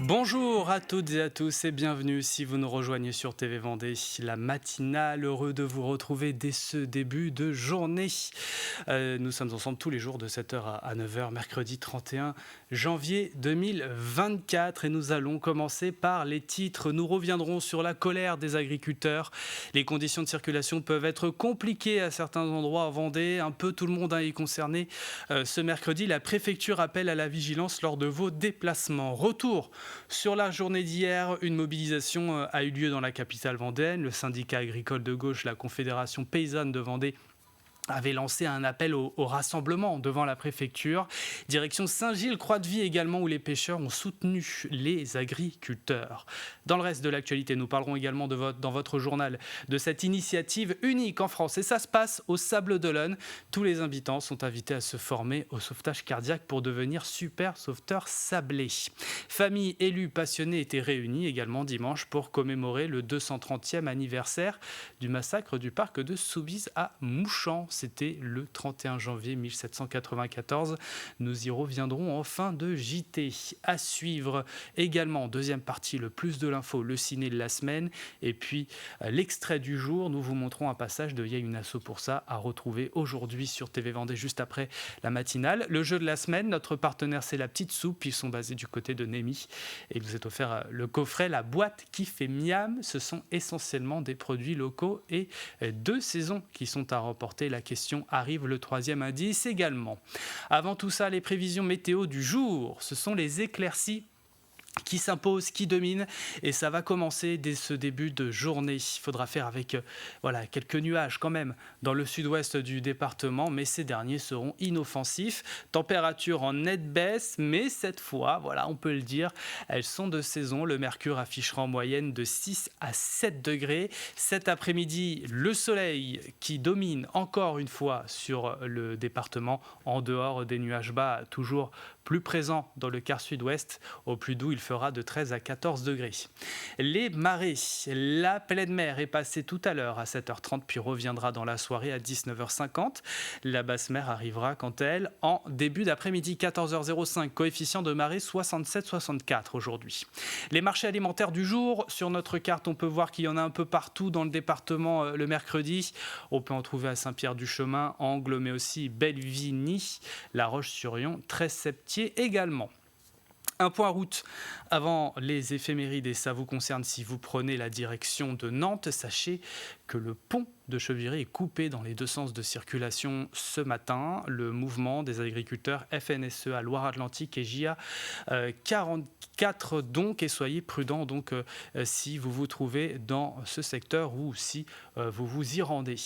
Bonjour à toutes et à tous et bienvenue si vous nous rejoignez sur TV Vendée, la matinale, heureux de vous retrouver dès ce début de journée. Nous sommes ensemble tous les jours de 7h à 9h, mercredi 31 janvier 2024 et nous allons commencer par les titres. Nous reviendrons sur la colère des agriculteurs. Les conditions de circulation peuvent être compliquées à certains endroits en Vendée, un peu tout le monde est concerné. Ce mercredi, la préfecture appelle à la vigilance lors de vos déplacements. Retour sur la journée d'hier, une mobilisation a eu lieu dans la capitale vendéenne. Le syndicat agricole de gauche, la Confédération paysanne de Vendée, avait lancé un appel au rassemblement devant la préfecture. Direction Saint-Gilles, Croix-de-Vie également, où les pêcheurs ont soutenu les agriculteurs. Dans le reste de l'actualité, nous parlerons également dans votre journal de cette initiative unique en France. Et ça se passe au Sables d'Olonne. Tous les habitants sont invités à se former au sauvetage cardiaque pour devenir super sauveteurs sablés. Familles, élus, passionnés étaient réunis également dimanche pour commémorer le 230e anniversaire du massacre du parc de Soubise à Mouchamps. C'était le 31 janvier 1794. Nous y reviendrons en fin de JT. À suivre également, deuxième partie, le plus de l'info, le ciné de la semaine. Et puis l'extrait du jour, nous vous montrons un passage de Il y a une asso pour ça à retrouver aujourd'hui sur TV Vendée juste après la matinale. Le jeu de la semaine, notre partenaire c'est La Petite Soupe. Ils sont basés du côté de Némy. Et il vous est offert le coffret La Boîte qui fait miam. Ce sont essentiellement des produits locaux et de saison qui sont à remporter. La question arrive, le troisième indice également. Avant tout ça, les prévisions météo du jour, ce sont les éclaircies qui s'impose, qui domine, et ça va commencer dès ce début de journée. Il faudra faire avec quelques nuages quand même dans le sud-ouest du département, mais ces derniers seront inoffensifs. Température en nette baisse, mais cette fois, on peut le dire, elles sont de saison. Le mercure affichera en moyenne de 6 à 7 degrés. Cet après-midi, le soleil qui domine encore une fois sur le département, en dehors des nuages bas, toujours plus présents dans le quart sud-ouest. Au plus doux, il fera de 13 à 14 degrés. Les marées, la pleine mer est passée tout à l'heure à 7h30, puis reviendra dans la soirée à 19h50. La basse mer arrivera quant à elle en début d'après-midi, 14h05. Coefficient de marée 67-64 aujourd'hui. Les marchés alimentaires du jour, sur notre carte, on peut voir qu'il y en a un peu partout dans le département le mercredi. On peut en trouver à Saint-Pierre-du-Chemin, Angles, mais aussi Bellevigny, La Roche-sur-Yon, 13-Septier également. Un point route avant les éphémérides, et ça vous concerne si vous prenez la direction de Nantes. Sachez que le pont de Cheviré est coupé dans les deux sens de circulation ce matin. Le mouvement des agriculteurs FNSEA Loire-Atlantique et JA 44 donc, et soyez prudents donc si vous vous trouvez dans ce secteur ou si vous vous y rendez.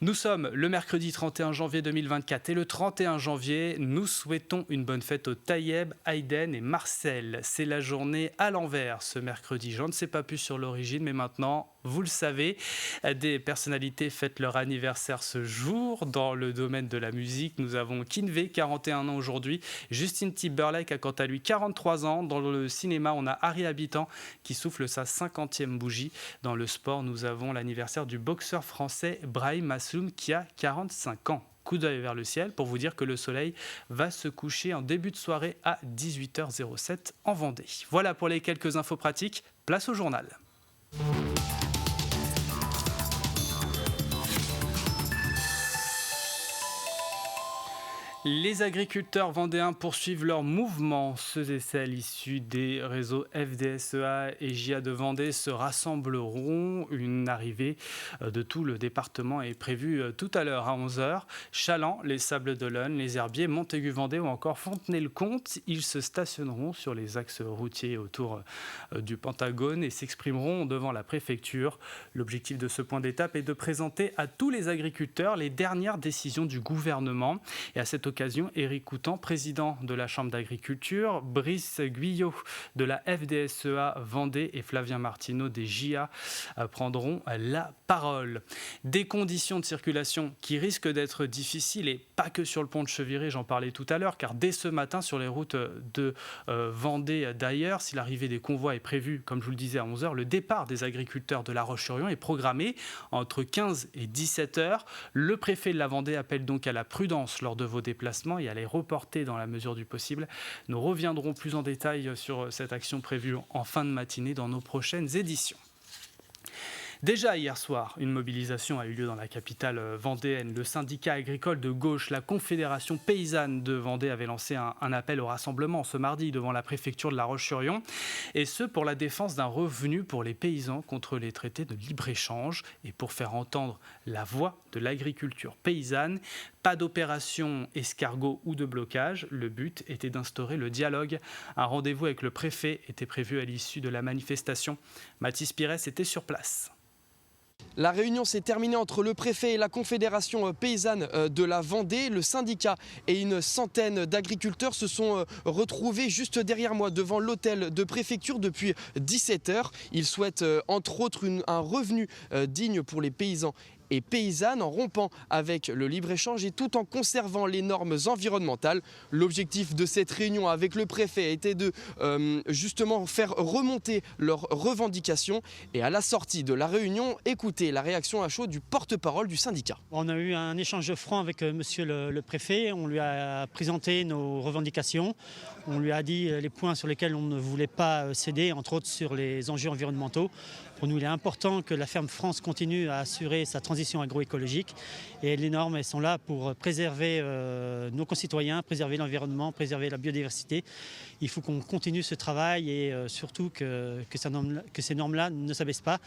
Nous sommes le mercredi 31 janvier 2024 et le 31 janvier, nous souhaitons une bonne fête aux Taïeb, Aïden et Marcel. C'est la journée à l'envers ce mercredi. Je ne sais pas plus sur l'origine, mais maintenant, vous le savez, des personnalités fêtent leur anniversaire ce jour. Dans le domaine de la musique, nous avons Kinvey, 41 ans aujourd'hui. Justin Timberlake a quant à lui 43 ans. Dans le cinéma, on a Harry Habitant qui souffle sa 50e bougie. Dans le sport, nous avons l'anniversaire du boxeur français Brahim Asloum qui a 45 ans. Coup d'œil vers le ciel pour vous dire que le soleil va se coucher en début de soirée à 18h07 en Vendée. Voilà pour les quelques infos pratiques. Place au journal. Les agriculteurs vendéens poursuivent leur mouvement. Ceux et celles issus des réseaux FDSEA et JA de Vendée se rassembleront. Une arrivée de tout le département est prévue tout à l'heure à 11h. Chaland, les Sables d'Olonne, les Herbiers, Montaigu-Vendée ou encore Fontenay-le-Comte. Ils se stationneront sur les axes routiers autour du Pentagone et s'exprimeront devant la préfecture. L'objectif de ce point d'étape est de présenter à tous les agriculteurs les dernières décisions du gouvernement. Et à cette occasion, Éric Coutan, président de la Chambre d'agriculture, Brice Guyot de la FDSEA Vendée et Flavien Martineau des JA prendront la parole. Des conditions de circulation qui risquent d'être difficiles et pas que sur le pont de Cheviré, j'en parlais tout à l'heure, car dès ce matin sur les routes de Vendée d'ailleurs, si l'arrivée des convois est prévue, comme je vous le disais à 11h, le départ des agriculteurs de La Roche-sur-Yon est programmé entre 15 et 17h. Le préfet de la Vendée appelle donc à la prudence lors de vos départs déplacements et à les reporter dans la mesure du possible. Nous reviendrons plus en détail sur cette action prévue en fin de matinée dans nos prochaines éditions. Déjà hier soir, une mobilisation a eu lieu dans la capitale vendéenne. Le syndicat agricole de gauche, la Confédération paysanne de Vendée, avait lancé un appel au rassemblement ce mardi devant la préfecture de La Roche-sur-Yon. Et ce, pour la défense d'un revenu pour les paysans contre les traités de libre-échange et pour faire entendre la voix de l'agriculture paysanne. Pas d'opération escargot ou de blocage. Le but était d'instaurer le dialogue. Un rendez-vous avec le préfet était prévu à l'issue de la manifestation. Mathis Pires était sur place. La réunion s'est terminée entre le préfet et la Confédération paysanne de la Vendée. Le syndicat et une centaine d'agriculteurs se sont retrouvés juste derrière moi devant l'hôtel de préfecture depuis 17h. Ils souhaitent entre autres un revenu digne pour les paysans et paysannes en rompant avec le libre-échange et tout en conservant les normes environnementales. L'objectif de cette réunion avec le préfet était de justement faire remonter leurs revendications. Et à la sortie de la réunion, écoutez la réaction à chaud du porte-parole du syndicat. On a eu un échange franc avec monsieur le préfet. On lui a présenté nos revendications. On lui a dit les points sur lesquels on ne voulait pas céder, entre autres sur les enjeux environnementaux. Pour nous, il est important que la ferme France continue à assurer sa transition agroécologique. Et les normes, elles sont là pour préserver nos concitoyens, préserver l'environnement, préserver la biodiversité. Il faut qu'on continue ce travail et surtout que ces normes-là ne s'abaissent pas.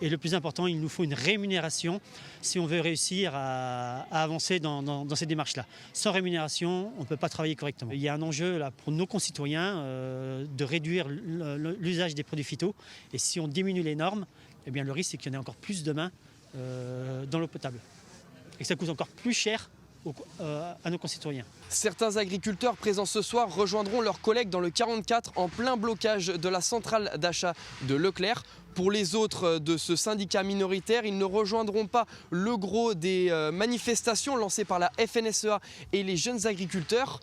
Et le plus important, il nous faut une rémunération si on veut réussir à avancer dans ces démarches-là. Sans rémunération, on ne peut pas travailler correctement. Il y a un enjeu là, pour nos concitoyens de réduire l'usage des produits phyto. Et si on diminue les normes, eh bien, le risque, c'est qu'il y en ait encore plus demain dans l'eau potable. Et que ça coûte encore plus cher à nos concitoyens. Certains agriculteurs présents ce soir rejoindront leurs collègues dans le 44 en plein blocage de la centrale d'achat de Leclerc. Pour les autres de ce syndicat minoritaire, ils ne rejoindront pas le gros des manifestations lancées par la FNSEA et les jeunes agriculteurs,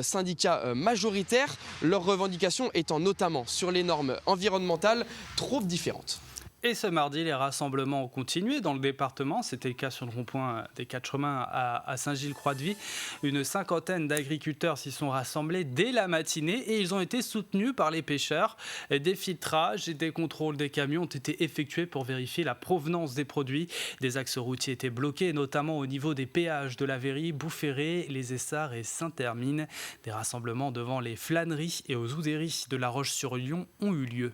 syndicats majoritaires, leurs revendications étant notamment sur les normes environnementales trop différentes. Et ce mardi, les rassemblements ont continué dans le département. C'était le cas sur le rond-point des 4 chemins à Saint-Gilles-Croix-de-Vie. Une cinquantaine d'agriculteurs s'y sont rassemblés dès la matinée et ils ont été soutenus par les pêcheurs. Des filtrages et des contrôles des camions ont été effectués pour vérifier la provenance des produits. Des axes routiers étaient bloqués, notamment au niveau des péages de la Verrie, Boufféré, les Essarts et Saint-Hermine. Des rassemblements devant les flâneries et aux Oudéries de La Roche-sur-Yon ont eu lieu.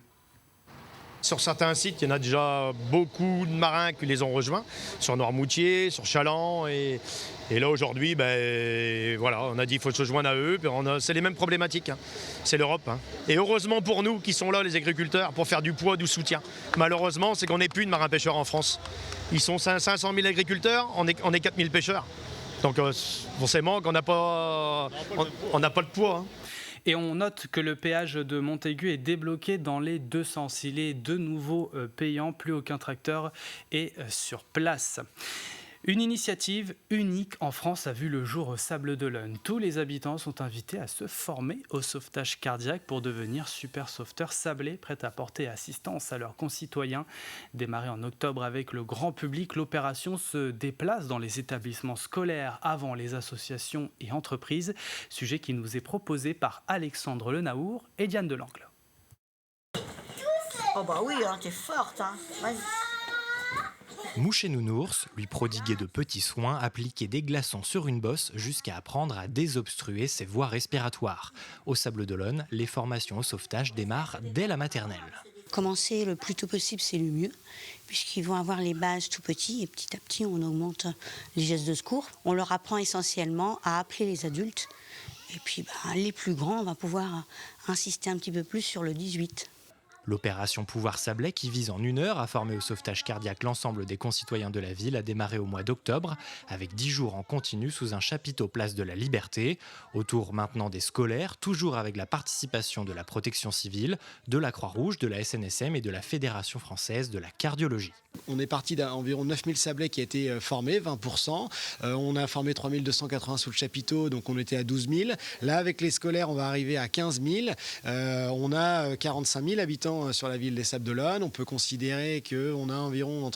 Sur certains sites, il y en a déjà beaucoup de marins qui les ont rejoints, sur Noirmoutier, sur Chaland. Et là, aujourd'hui, voilà, on a dit qu'il faut se joindre à eux. C'est les mêmes problématiques. C'est l'Europe. Et heureusement pour nous qui sont là, les agriculteurs, pour faire du poids, du soutien. Malheureusement, c'est qu'on n'est plus de marins-pêcheurs en France. Ils sont 500 000 agriculteurs, on est 4 000 pêcheurs. Donc forcément qu'on n'a pas le poids. Et on note que le péage de Montaigu est débloqué dans les deux sens. Il est de nouveau payant, plus aucun tracteur est sur place. Une initiative unique en France a vu le jour au Sables d'Olonne. Tous les habitants sont invités à se former au sauvetage cardiaque pour devenir super sauveteurs sablés, prêts à porter assistance à leurs concitoyens. Démarrée en octobre avec le grand public, l'opération se déplace dans les établissements scolaires avant les associations et entreprises. Sujet qui nous est proposé par Alexandre Lenaour et Diane Delangle. Oh bah oui, t'es forte, Vas-y. Moucher Nounours lui prodiguait de petits soins, appliquer des glaçons sur une bosse jusqu'à apprendre à désobstruer ses voies respiratoires. Au Sables d'Olonne, les formations au sauvetage démarrent dès la maternelle. Commencer le plus tôt possible, c'est le mieux, puisqu'ils vont avoir les bases tout petits et petit à petit, on augmente les gestes de secours. On leur apprend essentiellement à appeler les adultes. Et puis les plus grands, on va pouvoir insister un petit peu plus sur le 18. L'opération Pouvoir Sablé, qui vise en 1 heure à former au sauvetage cardiaque l'ensemble des concitoyens de la ville, a démarré au mois d'octobre, avec 10 jours en continu sous un chapiteau place de la Liberté. Autour maintenant des scolaires, toujours avec la participation de la protection civile, de la Croix-Rouge, de la SNSM et de la Fédération française de la cardiologie. On est parti d'environ 9000 sablés qui a été formés, 20%. On a formé 3280 sous le chapiteau, donc on était à 12 000. Là, avec les scolaires, on va arriver à 15 000. On a 45 000 habitants habitants sur la ville des Sables-d'Olonne. On peut considérer qu'on a environ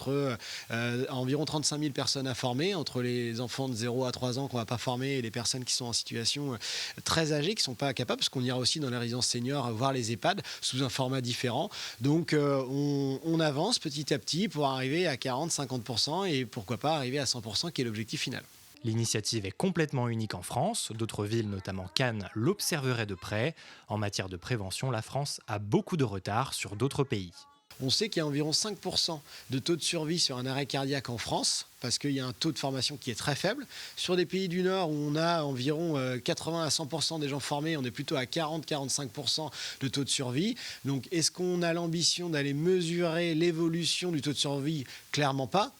35 000 personnes à former, entre les enfants de 0 à 3 ans qu'on ne va pas former et les personnes qui sont en situation très âgées, qui ne sont pas capables, parce qu'on ira aussi dans les résidences seniors voir les EHPAD sous un format différent. Donc on avance petit à petit pour arriver à 40-50% et pourquoi pas arriver à 100% qui est l'objectif final. L'initiative est complètement unique en France. D'autres villes, notamment Cannes, l'observeraient de près. En matière de prévention, la France a beaucoup de retard sur d'autres pays. On sait qu'il y a environ 5% de taux de survie sur un arrêt cardiaque en France, parce qu'il y a un taux de formation qui est très faible. Sur des pays du Nord où on a environ 80 à 100% des gens formés, on est plutôt à 40-45% de taux de survie. Donc est-ce qu'on a l'ambition d'aller mesurer l'évolution du taux de survie? Clairement pas.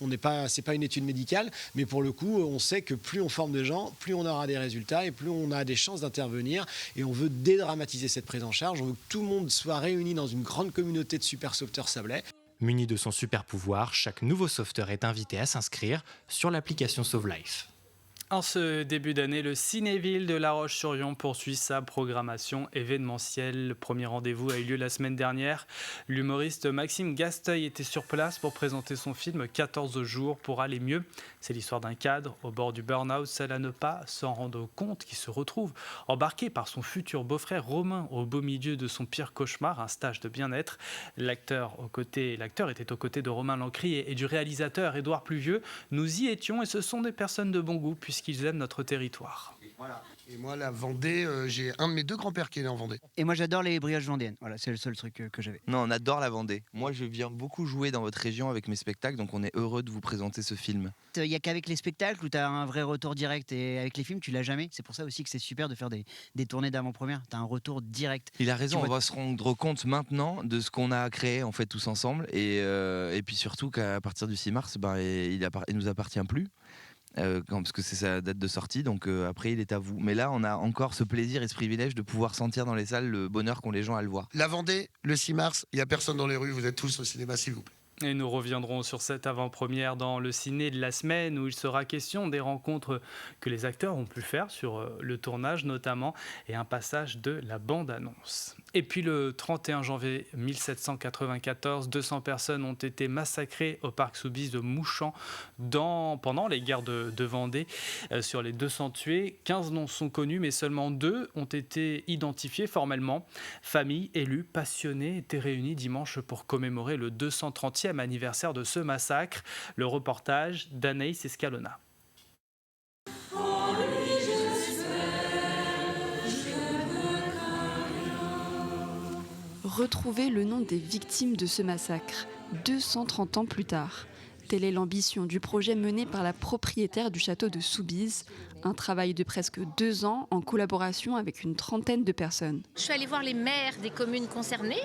C'est pas une étude médicale, mais pour le coup, on sait que plus on forme de gens, plus on aura des résultats et plus on a des chances d'intervenir. Et on veut dédramatiser cette prise en charge. On veut que tout le monde soit réuni dans une grande communauté de super sauveteurs sablais. Muni de son super pouvoir, chaque nouveau sauveteur est invité à s'inscrire sur l'application Sauve Life. En ce début d'année, le Cinéville de La Roche-sur-Yon poursuit sa programmation événementielle. Le premier rendez-vous a eu lieu la semaine dernière. L'humoriste Maxime Gasteuil était sur place pour présenter son film 14 jours pour aller mieux. C'est l'histoire d'un cadre au bord du burn-out, seul à ne pas s'en rendre compte, qui se retrouve embarqué par son futur beau-frère Romain au beau milieu de son pire cauchemar, un stage de bien-être. L'acteur était aux côtés de Romain Lancry et du réalisateur Édouard Pluvieux. Nous y étions et ce sont des personnes de bon goût puisqu'ils aiment notre territoire. Voilà. Et moi, la Vendée, j'ai un de mes deux grands-pères qui est né en Vendée. Et moi, j'adore les brioches vendéennes. Voilà, c'est le seul truc que j'avais. Non, on adore la Vendée. Moi, je viens beaucoup jouer dans votre région avec mes spectacles, donc on est heureux de vous présenter ce film. Il n'y a qu'avec les spectacles où tu as un vrai retour direct et avec les films, tu l'as jamais. C'est pour ça aussi que c'est super de faire des tournées d'avant-première. Tu as un retour direct. Il a raison, on va se rendre compte maintenant de ce qu'on a créé en fait tous ensemble et puis surtout qu'à partir du 6 mars, il nous appartient plus. Parce que c'est sa date de sortie, donc après il est à vous. Mais là on a encore ce plaisir et ce privilège de pouvoir sentir dans les salles le bonheur qu'ont les gens à le voir. La Vendée, le 6 mars, il n'y a personne dans les rues, vous êtes tous au cinéma s'il vous plaît. Et nous reviendrons sur cette avant-première dans le ciné de la semaine où il sera question des rencontres que les acteurs ont pu faire sur le tournage notamment et un passage de la bande-annonce. Et puis le 31 janvier 1794, 200 personnes ont été massacrées au parc Soubise de Mouchamp pendant les guerres de Vendée. Sur les 200 tués, 15 noms sont connus mais seulement 2 ont été identifiés formellement. Familles, élus, passionnés étaient réunis dimanche pour commémorer le 230e anniversaire de ce massacre. Le reportage d'Anaïs Escalona. Retrouver le nom des victimes de ce massacre, 230 ans plus tard. Telle est l'ambition du projet mené par la propriétaire du château de Soubise. Un travail de presque 2 ans en collaboration avec une trentaine de personnes. Je suis allée voir les maires des communes concernées,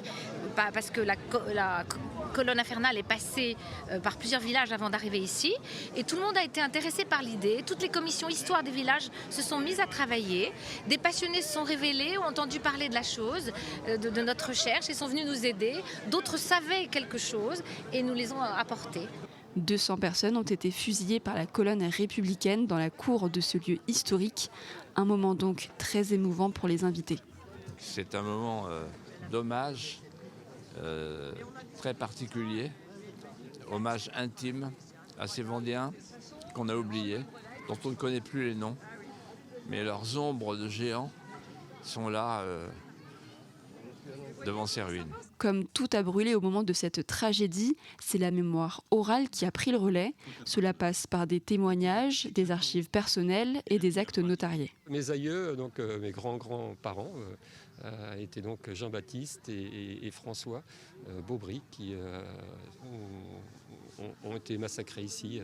parce que la colonne infernale est passée par plusieurs villages avant d'arriver ici. Et tout le monde a été intéressé par l'idée. Toutes les commissions histoire des villages se sont mises à travailler. Des passionnés se sont révélés, ont entendu parler de la chose, de notre recherche et sont venus nous aider. D'autres savaient quelque chose et nous les ont apportés. 200 personnes ont été fusillées par la colonne républicaine dans la cour de ce lieu historique. Un moment donc très émouvant pour les invités. C'est un moment d'hommage très particulier, hommage intime à ces Vendéens qu'on a oubliés, dont on ne connaît plus les noms, mais leurs ombres de géants sont là devant ces ruines. Comme tout a brûlé au moment de cette tragédie, c'est la mémoire orale qui a pris le relais. Cela passe par des témoignages, des archives personnelles et des actes notariés. Mes aïeux, donc mes grands-grands-parents, étaient donc Jean-Baptiste et François Beaubry, qui ont été massacrés ici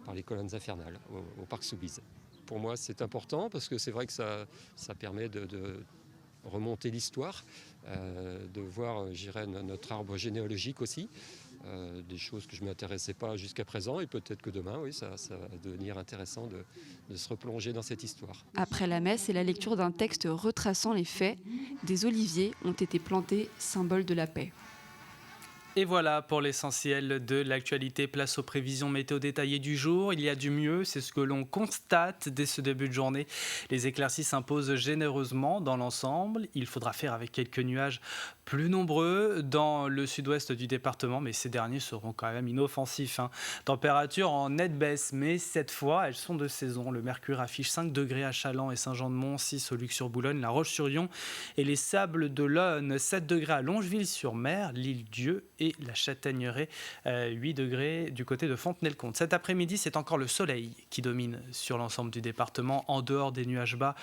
par les colonnes infernales au parc Soubise. Pour moi, c'est important parce que c'est vrai que ça permet de remonter l'histoire, de voir notre arbre généalogique aussi, des choses que je ne m'intéressais pas jusqu'à présent et peut-être que demain, oui, ça va devenir intéressant de se replonger dans cette histoire. Après la messe et la lecture d'un texte retraçant les faits, des oliviers ont été plantés, symbole de la paix. Et voilà pour l'essentiel de l'actualité. Place aux prévisions météo détaillées du jour. Il y a du mieux, c'est ce que l'on constate dès ce début de journée. Les éclaircies s'imposent généreusement dans l'ensemble. Il faudra faire avec quelques nuages plus nombreux dans le sud-ouest du département, mais ces derniers seront quand même inoffensifs. Température en nette baisse, mais cette fois, elles sont de saison. Le mercure affiche 5 degrés à Chaland et Saint-Jean-de-Mont, 6 au Luc-sur-Boulogne, La Roche-sur-Yon et les Sables d'Olonne, 7 degrés à Longeville-sur-Mer, l'Île-Dieu et la Châtaigneraie, 8 degrés du côté de Fontenay-le-Comte. Cet après-midi, c'est encore le soleil qui domine sur l'ensemble du département, en dehors des nuages bas,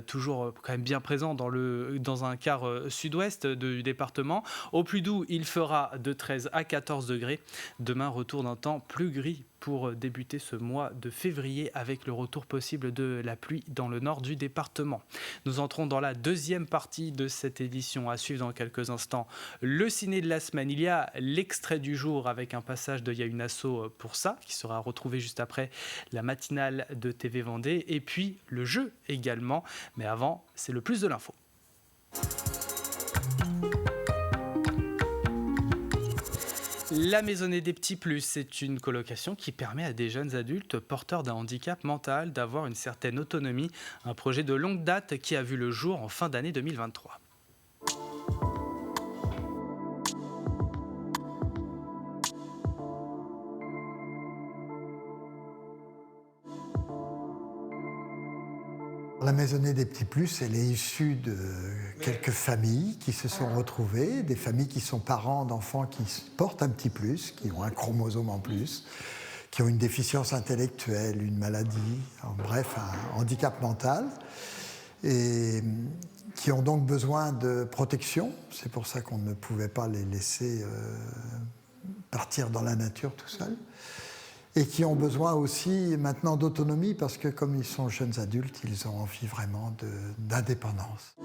toujours quand même bien présents dans un quart sud-ouest du département. Au plus doux, il fera de 13 à 14 degrés. Demain, retour d'un temps plus gris pour débuter ce mois de février avec le retour possible de la pluie dans le nord du département. Nous entrons dans la deuxième partie de cette édition. À suivre dans quelques instants le ciné de la semaine. Il y a l'extrait du jour avec un passage de Y'a une asso pour ça, qui sera retrouvé juste après la matinale de TV Vendée. Et puis le jeu également. Mais avant, c'est le plus de l'info. La Maisonnée des Petits Plus, c'est une colocation qui permet à des jeunes adultes porteurs d'un handicap mental d'avoir une certaine autonomie. Un projet de longue date qui a vu le jour en fin d'année 2023. La Maisonnée des Petits Plus, elle est issue de quelques familles qui se sont retrouvées, des familles qui sont parents d'enfants qui portent un petit plus, qui ont un chromosome en plus, qui ont une déficience intellectuelle, une maladie, en bref, un handicap mental, et qui ont donc besoin de protection. C'est pour ça qu'on ne pouvait pas les laisser partir dans la nature tout seuls. Et qui ont besoin aussi maintenant d'autonomie parce que comme ils sont jeunes adultes, ils ont envie vraiment d'indépendance.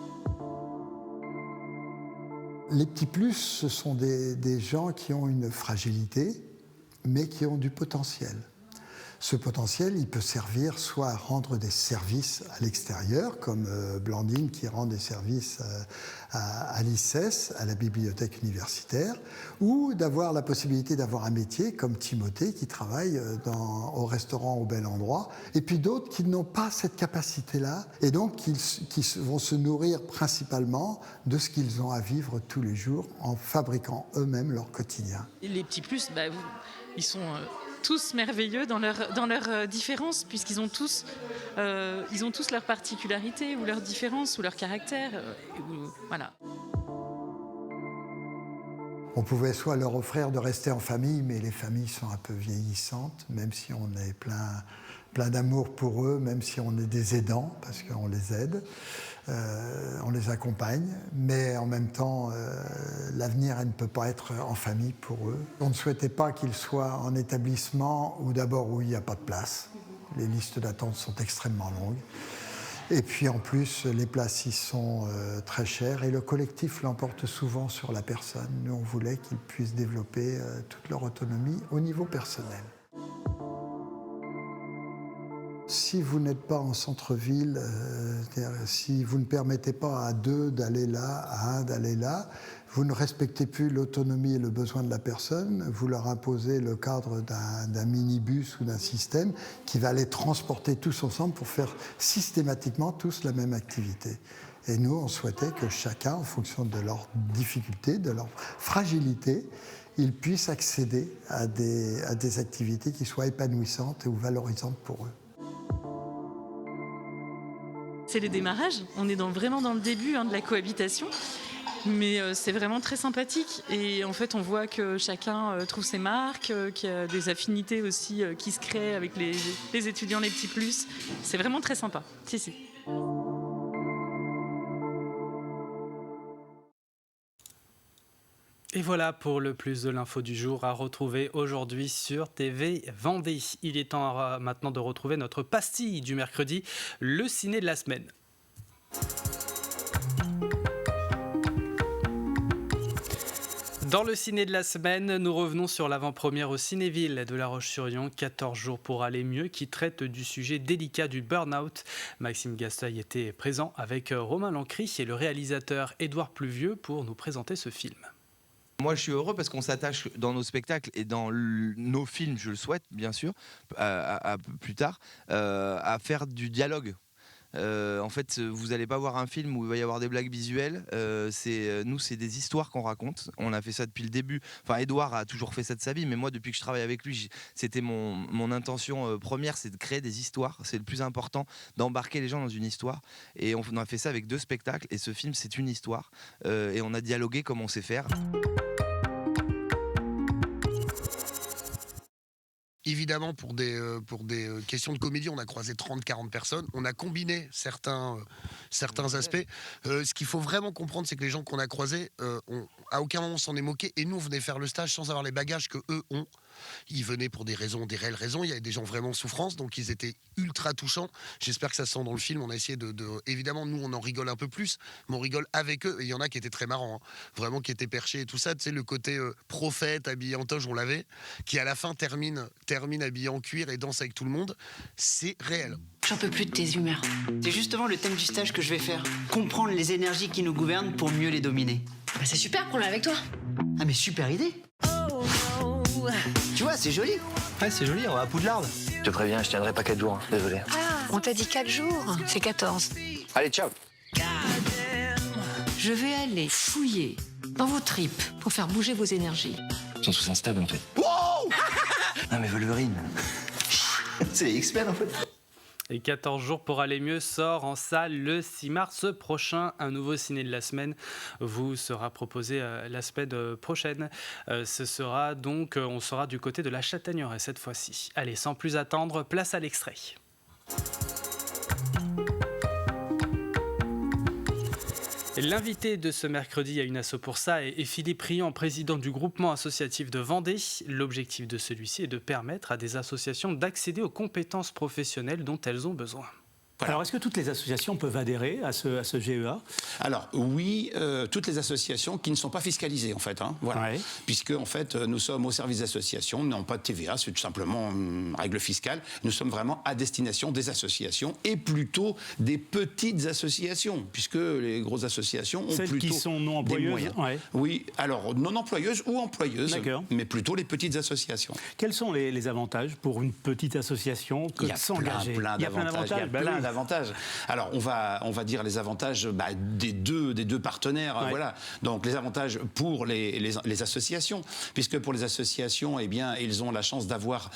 Les petits plus, ce sont des gens qui ont une fragilité, mais qui ont du potentiel. Ce potentiel, il peut servir soit à rendre des services à l'extérieur, comme Blandine qui rend des services à l'ICES, à la bibliothèque universitaire, ou d'avoir la possibilité d'avoir un métier comme Timothée qui travaille au restaurant au Bel Endroit, et puis d'autres qui n'ont pas cette capacité-là, et donc qui vont se nourrir principalement de ce qu'ils ont à vivre tous les jours en fabriquant eux-mêmes leur quotidien. Les petits plus, ils sont tous merveilleux dans leur différence, puisqu'ils ont tous leur particularité ou leur différence ou leur caractère. Voilà. On pouvait soit leur offrir de rester en famille, mais les familles sont un peu vieillissantes, même si on est plein d'amour pour eux, même si on est des aidants, parce qu'on les aide, on les accompagne, mais en même temps, l'avenir, elle ne peut pas être en famille pour eux. On ne souhaitait pas qu'ils soient en établissement où d'abord où il n'y a pas de place. Les listes d'attente sont extrêmement longues. Et puis en plus, les places y sont très chères et le collectif l'emporte souvent sur la personne. Nous, on voulait qu'ils puissent développer toute leur autonomie au niveau personnel. Si vous n'êtes pas en centre-ville, si vous ne permettez pas à deux d'aller là, à un d'aller là, vous ne respectez plus l'autonomie et le besoin de la personne, vous leur imposez le cadre d'un minibus ou d'un système qui va les transporter tous ensemble pour faire systématiquement tous la même activité. Et nous, on souhaitait que chacun, en fonction de leurs difficultés, de leur fragilité, ils puissent accéder à des activités qui soient épanouissantes ou valorisantes pour eux. C'est le démarrage, on est vraiment dans le début de la cohabitation, mais c'est vraiment très sympathique et en fait on voit que chacun trouve ses marques, qu'il y a des affinités aussi qui se créent avec les étudiants, les petits plus, c'est vraiment très sympa. Si. Et voilà pour le plus de l'info du jour à retrouver aujourd'hui sur TV Vendée. Il est temps maintenant de retrouver notre pastille du mercredi, le ciné de la semaine. Dans le ciné de la semaine, nous revenons sur l'avant-première au Cinéville de La Roche-sur-Yon, 14 jours pour aller mieux, qui traite du sujet délicat du burn-out. Maxime Gasteuil était présent avec Romain Lancry et le réalisateur Édouard Pluvieux pour nous présenter ce film. Moi, je suis heureux parce qu'on s'attache dans nos spectacles et dans nos films, je le souhaite, bien sûr, plus tard, à faire du dialogue. En fait, vous n'allez pas voir un film où il va y avoir des blagues visuelles. Nous, c'est des histoires qu'on raconte. On a fait ça depuis le début. Enfin, Édouard a toujours fait ça de sa vie, mais moi, depuis que je travaille avec lui, c'était mon intention première, c'est de créer des histoires. C'est le plus important, d'embarquer les gens dans une histoire. Et on a fait ça avec 2 spectacles. Et ce film, c'est une histoire. Et on a dialogué comme on sait faire. Évidemment, pour des questions de comédie, on a croisé 30-40 personnes. On a combiné certains aspects. Ce qu'il faut vraiment comprendre, c'est que les gens qu'on a croisés, à aucun moment on s'en est moqué. Et nous, on venait faire le stage sans avoir les bagages que eux ont. Ils venaient pour des réelles raisons. Il y avait des gens vraiment en souffrance, donc ils étaient ultra touchants. J'espère que ça se sent dans le film. On a essayé évidemment, nous, on en rigole un peu plus, mais on rigole avec eux. Et il y en a qui étaient très marrants, hein. Vraiment, qui étaient perchés et tout ça. Tu sais, le côté prophète, habillé en toge, on l'avait, qui à la fin termine habillé en cuir et danse avec tout le monde. C'est réel. J'en peux plus de tes humeurs. C'est justement le thème du stage que je vais faire. Comprendre les énergies qui nous gouvernent pour mieux les dominer. Bah c'est super, prends-la avec toi. Ah mais super idée. Tu vois, c'est joli. Ouais, c'est joli, on va à Poudlard. Je te préviens, je tiendrai pas 4 jours, hein. Désolé. Ah, on t'a dit 4 jours, c'est 14. Allez, ciao. Je vais aller fouiller dans vos tripes pour faire bouger vos énergies. Ils sont tous instables en fait. Wow. Non mais Wolverine. C'est les X-Men en fait. Et 14 jours pour aller mieux sort en salle le 6 mars prochain. Un nouveau ciné de la semaine vous sera proposé la semaine prochaine. Ce sera donc, on sera du côté de la Châtaigneraie cette fois-ci. Allez, sans plus attendre, place à l'extrait. L'invité de ce mercredi à Une asso pour ça est Philippe Riant, président du groupement associatif de Vendée. L'objectif de celui-ci est de permettre à des associations d'accéder aux compétences professionnelles dont elles ont besoin. Alors, est-ce que toutes les associations peuvent adhérer à ce GEA ? Alors, oui, toutes les associations qui ne sont pas fiscalisées, en fait. Hein, voilà. Ouais. Puisque, en fait, nous sommes au service des associations, nous n'avons pas de TVA, c'est tout simplement une règle fiscale. Nous sommes vraiment à destination des associations et plutôt des petites associations, puisque les grosses associations ont celles plutôt qui sont non employeuses, ouais. Oui, alors non employeuses ou employeuses, mais plutôt les petites associations. Quels sont les avantages pour une petite association que de s'engager ? Il y a plein d'avantages. Alors, on va dire les avantages des deux partenaires. Ouais. Voilà. Donc, les avantages pour les associations, puisque pour les associations, eh bien, ils ont la chance d'avoir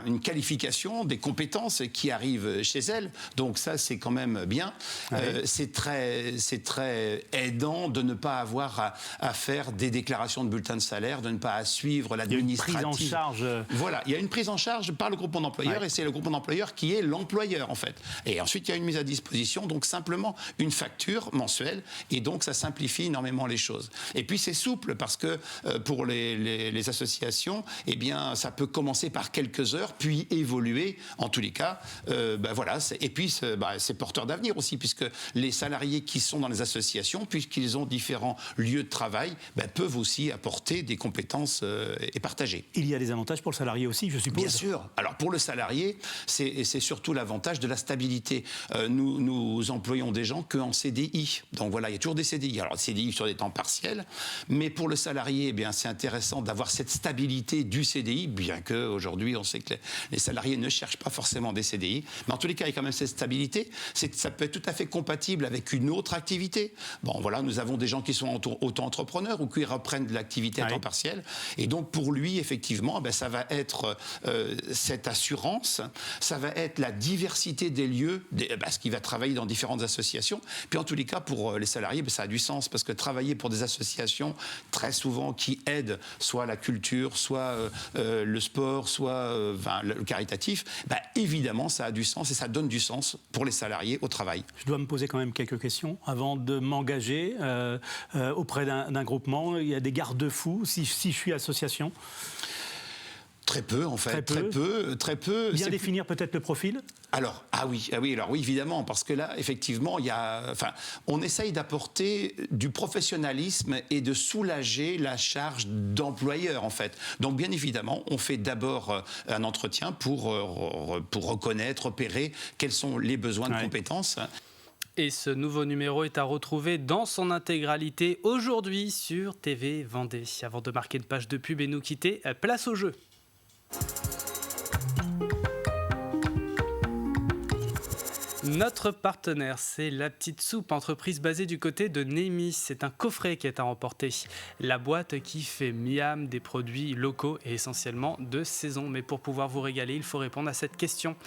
une qualification, des compétences qui arrivent chez elles. Donc, ça, c'est quand même bien. Ouais. C'est très aidant de ne pas avoir à faire des déclarations de bulletins de salaire, de ne pas à suivre l'administratif. Il y a une prise en charge. Voilà. Il y a une prise en charge par le groupement d'employeurs, et c'est le groupement d'employeurs qui est l'employeur, en fait. Et ensuite, il y a une mise à disposition, donc simplement une facture mensuelle, et donc ça simplifie énormément les choses. Et puis c'est souple, parce que pour les associations, eh bien, ça peut commencer par quelques heures, puis évoluer, en tous les cas. Voilà. Et puis c'est porteur d'avenir aussi, puisque les salariés qui sont dans les associations, puisqu'ils ont différents lieux de travail, peuvent aussi apporter des compétences et partager. Il y a des avantages pour le salarié aussi, je suppose. Bien sûr. Alors pour le salarié, c'est surtout l'avantage de la stabilité. Nous employons des gens qu'en CDI. Donc voilà, il y a toujours des CDI. Alors CDI sur des temps partiels, mais pour le salarié, eh bien, c'est intéressant d'avoir cette stabilité du CDI, bien qu'aujourd'hui, on sait que les salariés ne cherchent pas forcément des CDI. Mais en tous les cas, il y a quand même cette stabilité. Ça peut être tout à fait compatible avec une autre activité. Bon, voilà, nous avons des gens qui sont auto-entrepreneurs ou qui reprennent de l'activité à temps partiel. Et donc, pour lui, effectivement, ça va être cette assurance, ça va être la diversité des lieux, parce qu'il va travailler dans différentes associations. Puis en tous les cas, pour les salariés, ça a du sens, parce que travailler pour des associations, très souvent, qui aident soit la culture, soit le sport, soit le caritatif, évidemment, ça a du sens et ça donne du sens pour les salariés au travail. Je dois me poser quand même quelques questions avant de m'engager auprès d'un groupement. Il y a des garde-fous si je suis association. Très peu, en fait. Très peu. Bien définir peut-être le profil ? Alors, oui, évidemment, parce que là, effectivement, on essaye d'apporter du professionnalisme et de soulager la charge d'employeur, en fait. Donc, bien évidemment, on fait d'abord un entretien pour reconnaître, repérer quels sont les besoins de compétences. Et ce nouveau numéro est à retrouver dans son intégralité aujourd'hui sur TV Vendée. Avant de marquer une page de pub et nous quitter, place au jeu. Notre partenaire, c'est La Petite Soupe, entreprise basée du côté de Némis. C'est un coffret qui est à remporter. La boîte qui fait miam des produits locaux et essentiellement de saison. Mais pour pouvoir vous régaler, il faut répondre à cette question.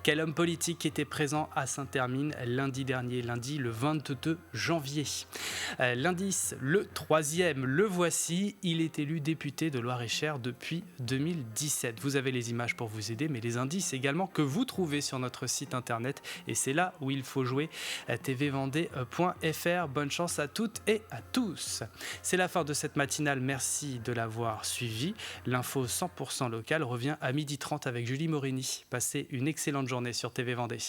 Quel homme politique était présent à Saint-Hermine lundi dernier, lundi le 22 janvier? L'indice, le troisième, le voici. Il est élu député de Loir-et-Cher depuis 2017. Vous avez les images pour vous aider, mais les indices également que vous trouvez sur notre site internet. Et c'est là où il faut jouer, tvvendée.fr. Bonne chance à toutes et à tous. C'est la fin de cette matinale, merci de l'avoir suivi. L'info 100% locale revient à 12h30 avec Julie Morini. Passez une excellente journée sur TV Vendée.